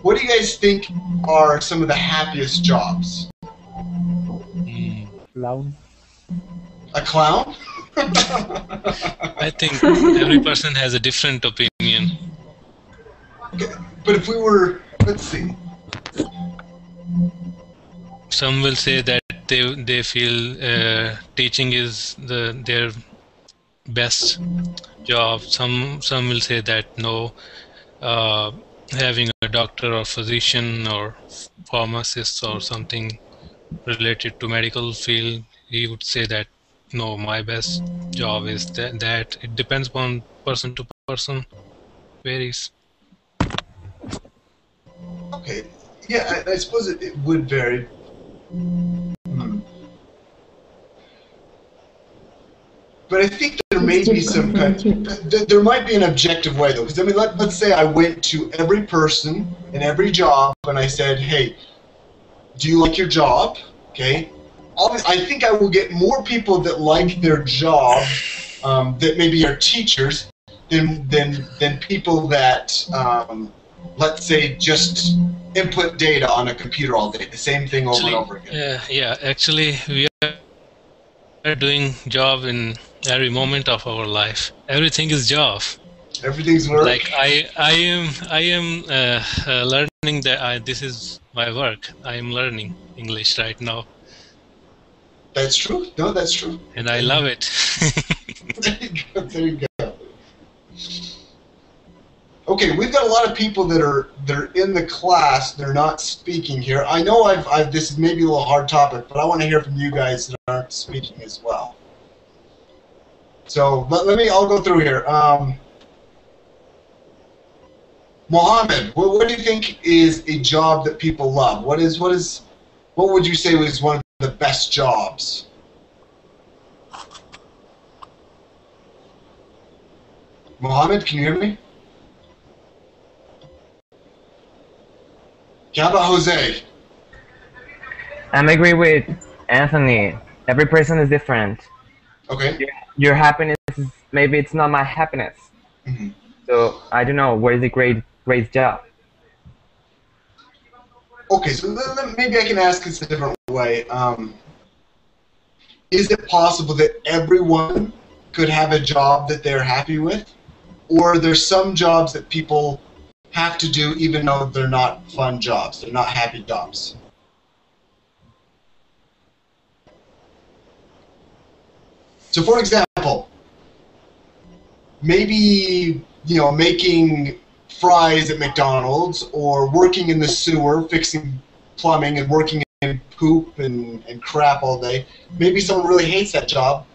Speaker 1: What do you guys think are some of the happiest jobs?
Speaker 7: Clown.
Speaker 1: A clown?
Speaker 6: I think every person has a different opinion.
Speaker 1: Okay, but if we were, let's see.
Speaker 6: Some will say that they feel teaching is their best job. Some will say that no, having a doctor or physician or pharmacist or something related to medical field, he would say that no, my best job is that. It depends upon person to person, varies.
Speaker 1: Okay, yeah, I suppose it would vary. But I think there may be some kind. There might be an objective way though, because I mean, let's say I went to every person in every job and I said, "Hey, do you like your job?" Okay, I think I will get more people that like their job that maybe are teachers than people that let's say just input data on a computer all day, the same thing over and over again.
Speaker 6: Yeah. Actually, we are doing job in every moment of our life. Everything is job.
Speaker 1: Everything's work.
Speaker 6: Like I am learning that this is my work. I am learning English right now.
Speaker 1: That's true. No, that's true.
Speaker 6: And I love it.
Speaker 1: There you go. Okay, we've got a lot of people they're in the class. They're not speaking here. I know this is maybe a little hard topic, but I want to hear from you guys that aren't speaking as well. So I'll go through here. Mohammed, what do you think is a job that people love? What would you say was one of the best jobs? Mohammed, can you hear me? How about Jose?
Speaker 8: I'm agree with Anthony. Every person is different.
Speaker 1: Okay.
Speaker 8: Your happiness is, maybe it's not my happiness.
Speaker 1: Mm-hmm.
Speaker 8: So I don't know, what is the great job?
Speaker 1: Okay, so maybe I can ask this a different way. Is it possible that everyone could have a job that they're happy with? Or are there some jobs that people have to do even though they're not fun jobs, they're not happy jobs? So for example, maybe, making fries at McDonald's or working in the sewer, fixing plumbing and working in poop and crap all day. Maybe someone really hates that job.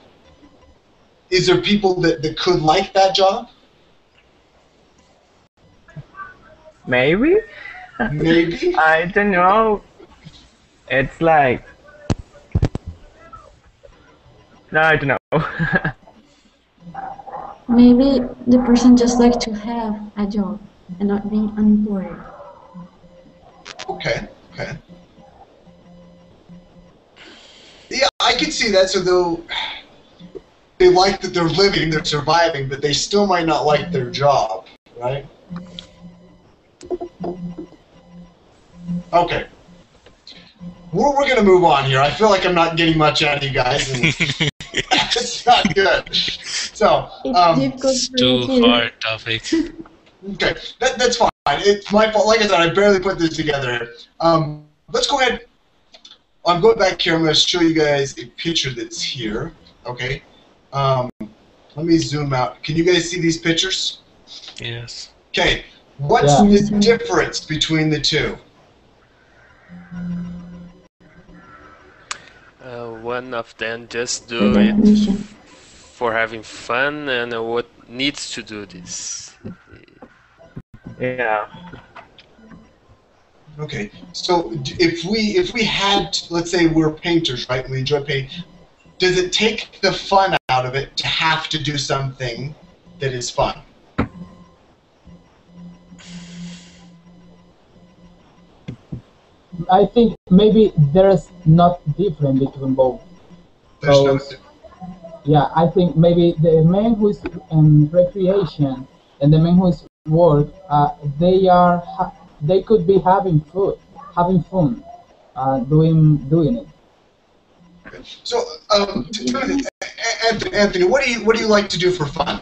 Speaker 1: Is there people that could like that job?
Speaker 8: Maybe?
Speaker 1: Maybe?
Speaker 8: I don't know. It's like... No, I don't know.
Speaker 5: Maybe the person just likes to have a job and not being unemployed.
Speaker 1: Okay. Yeah, I can see that. So they like that they're living, they're surviving, but they still might not like their job, right? Okay. We're going to move on here. I feel like I'm not getting much out of you guys, and it's not good. So,
Speaker 6: it's too hard topic.
Speaker 1: Okay, that's fine. It's my fault. Like I said, I barely put this together. Let's go ahead. I'm going back here. I'm going to show you guys a picture that's here. Okay. Let me zoom out. Can you guys see these pictures?
Speaker 6: Yes.
Speaker 1: Okay. What's the difference between the two?
Speaker 3: One of them just do it for having fun, and what needs to do this.
Speaker 8: Yeah.
Speaker 1: Okay, so if we had, let's say we're painters, right? We enjoy painting. Does it take the fun out of it to have to do something that is fun?
Speaker 2: I think maybe there's not difference between both. yeah, I think maybe the man who is in recreation and the man who is work, they could be having fun, doing it.
Speaker 1: So, Anthony, what do you like to do for fun?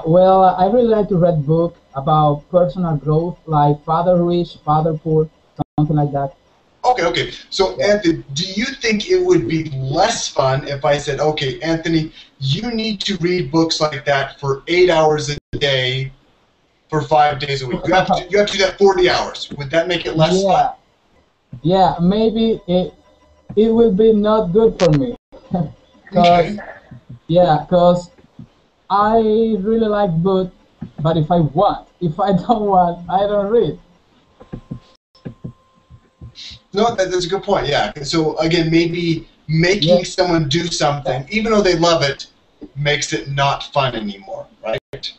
Speaker 2: Well, I really like to read books about personal growth, like Father Rich, Father Poor, something like that.
Speaker 1: Okay. So, Anthony, do you think it would be less fun if I said, okay, Anthony, you need to read books like that for 8 hours a day for 5 days a week? You have to do that 40 hours. Would that make it less fun?
Speaker 2: Yeah, maybe it will be not good for me.
Speaker 1: Okay.
Speaker 2: Because I really like books, but if I don't want, I don't read.
Speaker 1: No, that's a good point, yeah. So, again, maybe making someone do something, even though they love it, makes it not fun anymore, right?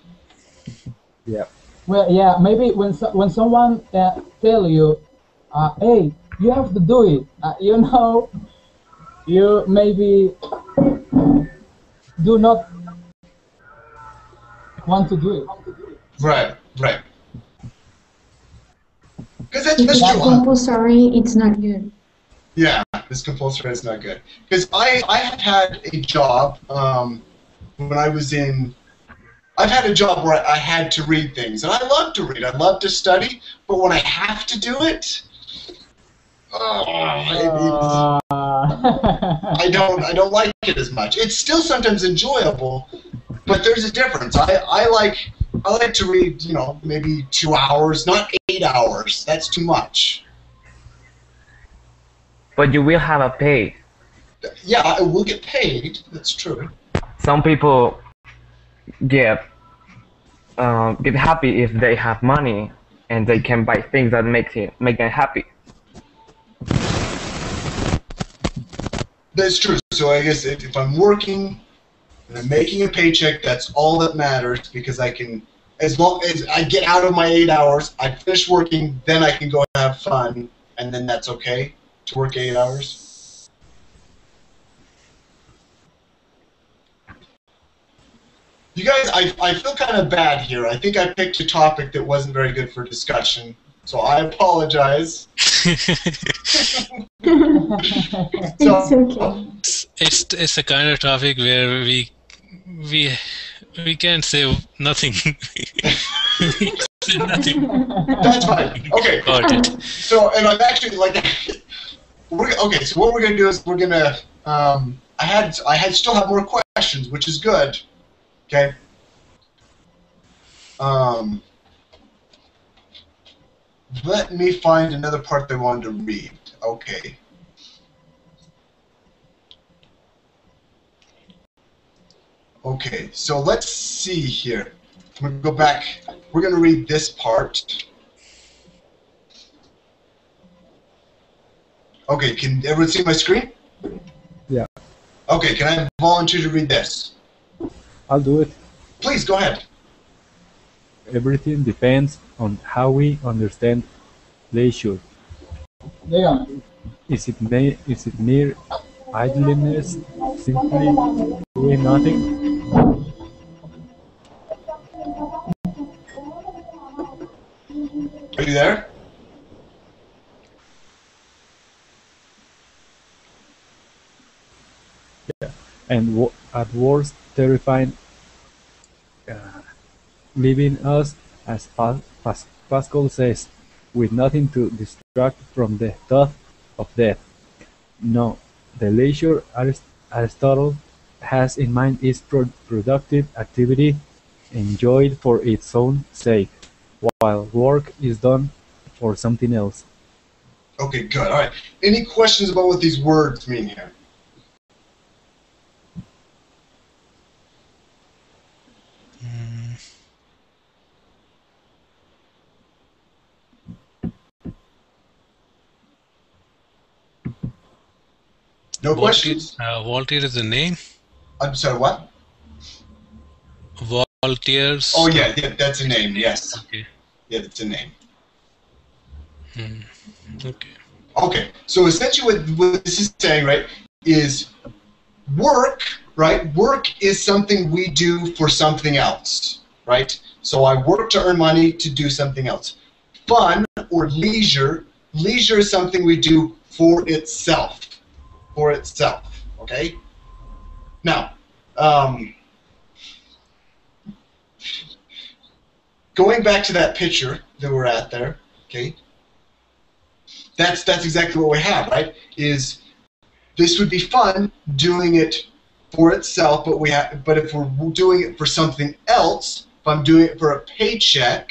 Speaker 7: Yeah.
Speaker 2: Well, yeah, maybe when someone tell you, hey, you have to do it, you maybe do not want to do it.
Speaker 1: Right. Because that's
Speaker 5: If it's
Speaker 1: true.
Speaker 5: compulsory, it's not good.
Speaker 1: Yeah, this compulsory is not good. Because I had a job when I was in. I've had a job where I had to read things, and I love to read. I love to study, but when I have to do it, I don't like it as much. It's still sometimes enjoyable, but there's a difference. I like to read, maybe 2 hours, not 8 hours. That's too much.
Speaker 8: But you will have a pay.
Speaker 1: Yeah, I will get paid. That's true.
Speaker 8: Some people get happy if they have money and they can buy things that make them happy.
Speaker 1: That's true. So I guess if I'm working and I'm making a paycheck, that's all that matters, because I can, as long as I get out of my 8 hours, I finish working, then I can go have fun, and then that's okay to work 8 hours. You guys, I feel kind of bad here. I think I picked a topic that wasn't very good for discussion, so I apologize.
Speaker 5: It's okay.
Speaker 6: It's a kind of topic where we can't say nothing. Nothing.
Speaker 1: That's fine. Okay.
Speaker 6: Got it.
Speaker 1: So, and I'm actually okay. So what we're gonna do is we're gonna. I still have more questions, which is good. Okay. Let me find another part that I wanted to read. Okay. Okay, so let's see here. I'm going to go back. We're going to read this part. Okay, can everyone see my screen?
Speaker 7: Yeah.
Speaker 1: Okay, can I volunteer to read this?
Speaker 7: I'll do it.
Speaker 1: Please, go ahead.
Speaker 7: Everything depends on how we understand leisure.
Speaker 2: Yeah.
Speaker 7: Is it mere idleness, simply doing nothing?
Speaker 1: Are you there?
Speaker 7: Yeah. And at worst, terrifying, leaving us, as Pascal says, with nothing to distract from the thought of death. No, the leisure Aristotle has in mind is productive activity enjoyed for its own sake, while work is done for something else.
Speaker 1: Okay, good. All right. Any questions about what these words mean here? No questions?
Speaker 6: Voltaire is the name?
Speaker 1: I'm sorry, what?
Speaker 6: Voltaire's.
Speaker 1: Oh, yeah, that's a name, yes.
Speaker 6: Okay.
Speaker 1: Yeah, that's a name.
Speaker 6: Okay.
Speaker 1: Okay, so essentially what this is saying, right, is work right? Work is something we do for something else, right? So I work to earn money to do something else. Fun or leisure is something we do for itself, okay? Now, going back to that picture that we're at there, okay? That's exactly what we have, right? Is this would be fun doing it for itself, but if we're doing it for something else, if I'm doing it for a paycheck,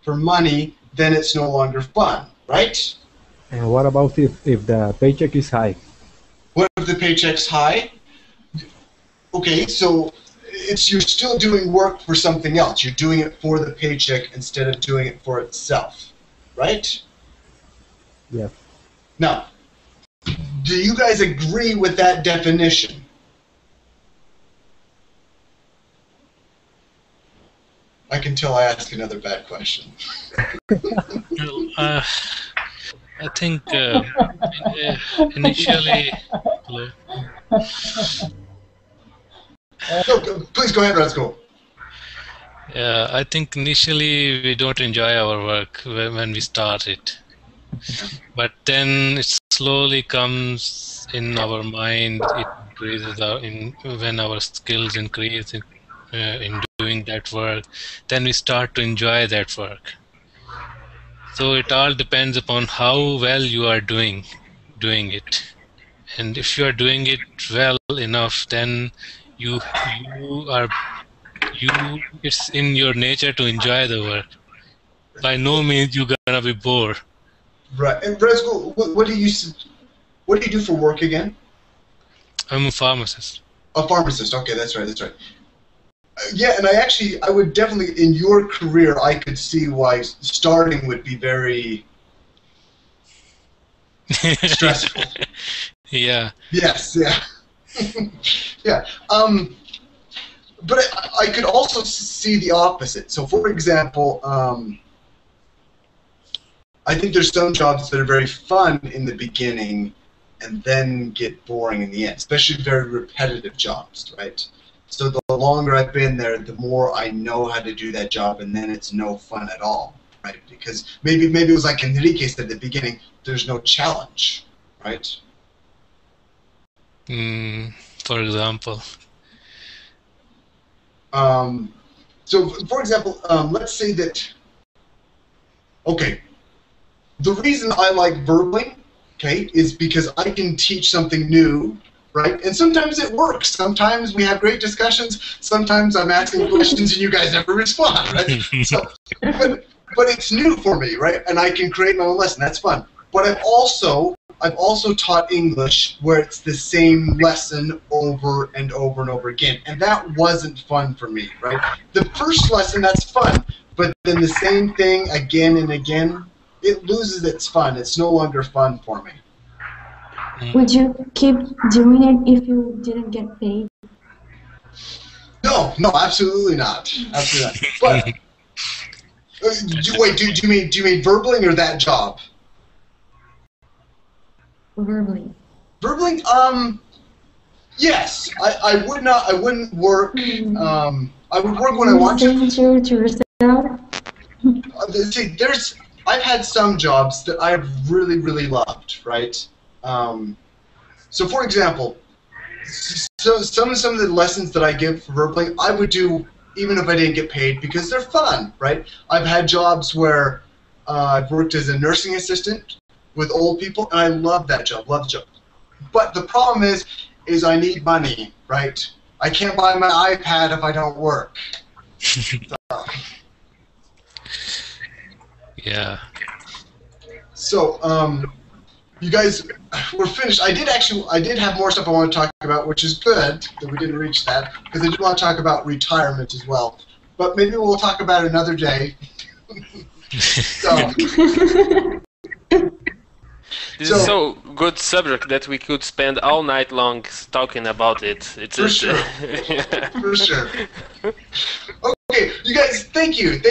Speaker 1: for money, then it's no longer fun, right?
Speaker 7: And what about if the paycheck is high?
Speaker 1: What if the paycheck's high? Okay, so you're still doing work for something else. You're doing it for the paycheck instead of doing it for itself, right?
Speaker 7: Yeah.
Speaker 1: Now, do you guys agree with that definition? I can tell I ask another bad question.
Speaker 6: Well, I think initially, hello.
Speaker 1: No, please go ahead, Razko.
Speaker 6: Yeah, I think initially we don't enjoy our work when we start it, but then it slowly comes in our mind. It increases when our skills increase in doing that work. Then we start to enjoy that work. So it all depends upon how well you are doing it, and if you are doing it well enough, then it's in your nature to enjoy the work. By no means you're gonna be bored.
Speaker 1: Right. And Razko, what do you do for work again?
Speaker 6: I'm a pharmacist.
Speaker 1: A pharmacist. Okay, that's right. Yeah, and I would definitely, in your career, I could see why starting would be very stressful.
Speaker 6: Yeah.
Speaker 1: Yes, yeah. Yeah. But I could also see the opposite. So, for example, I think there's some jobs that are very fun in the beginning and then get boring in the end, especially very repetitive jobs, right? So the longer I've been there, the more I know how to do that job, and then it's no fun at all, right? Because maybe it was like Enrique said at the beginning, there's no challenge, right?
Speaker 6: For example.
Speaker 1: So, for example, let's say that, okay, the reason I like verbling, okay, is because I can teach something new, right? And sometimes it works. Sometimes we have great discussions. Sometimes I'm asking questions and you guys never respond, right? So, but it's new for me, right? And I can create my own lesson. That's fun. But I've also taught English where it's the same lesson over and over and over again, and that wasn't fun for me, right? The first lesson, that's fun, but then the same thing again and again, it loses its fun. It's no longer fun for me.
Speaker 5: Would you keep doing it if you didn't get paid?
Speaker 1: No, absolutely not. Absolutely not. But wait, do you mean verbling or that job?
Speaker 5: Verbally.
Speaker 1: Verbally, yes. I wouldn't work. I would work when I want to.
Speaker 5: To yourself?
Speaker 1: See, I've had some jobs that I've really, really loved, right? So, for example, some of the lessons that I give for verbally, I would do even if I didn't get paid because they're fun, right? I've had jobs where I've worked as a nursing assistant with old people, and I love that job, love the job. But the problem is I need money, right? I can't buy my iPad if I don't work.
Speaker 6: Yeah.
Speaker 1: So, you guys, we're finished. I did have more stuff I want to talk about, which is good that we didn't reach that, because I did want to talk about retirement as well. But maybe we'll talk about it another day.
Speaker 3: This is so good subject that we could spend all night long talking about it. It's
Speaker 1: for sure. For sure. Okay, you guys, thank you.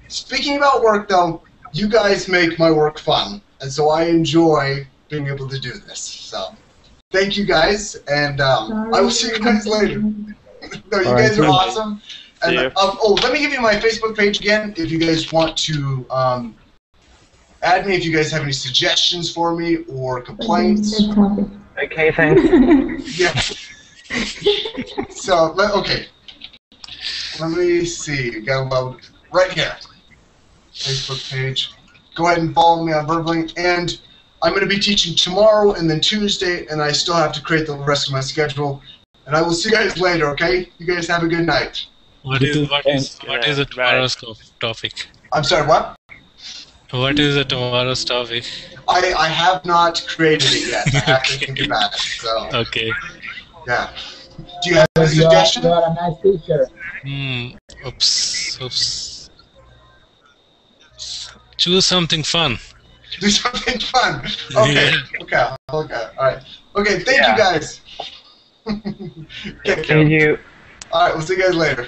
Speaker 1: Speaking about work, though, you guys make my work fun, and so I enjoy being able to do this. So. thank you guys, and I will see you guys later. No, you
Speaker 7: All
Speaker 1: guys
Speaker 7: right,
Speaker 1: are
Speaker 7: see you.
Speaker 1: awesome. And,
Speaker 3: See you.
Speaker 1: oh, let me give you my Facebook page again if you guys want to add me if you guys have any suggestions for me or complaints.
Speaker 8: Okay, thanks.
Speaker 1: Yeah. So, okay. Let me see. Got about right here. Facebook page. Go ahead and follow me on Verbling. And I'm going to be teaching tomorrow and then Tuesday, and I still have to create the rest of my schedule. And I will see you guys later, okay? You guys have a good night.
Speaker 6: What is the tomorrow's topic?
Speaker 1: I'm sorry, what?
Speaker 6: What is the tomorrow's topic?
Speaker 1: I have not created it yet. I have to think about it. So,
Speaker 6: Okay.
Speaker 1: yeah. Do you have a
Speaker 2: You
Speaker 1: suggestion?
Speaker 2: are a nice teacher.
Speaker 6: Oops. Choose something fun.
Speaker 1: Do something fun. Okay.
Speaker 6: Yeah.
Speaker 1: Okay. All right. Okay. Thank you guys. Okay.
Speaker 8: Thank you.
Speaker 1: All right. We'll see you guys later.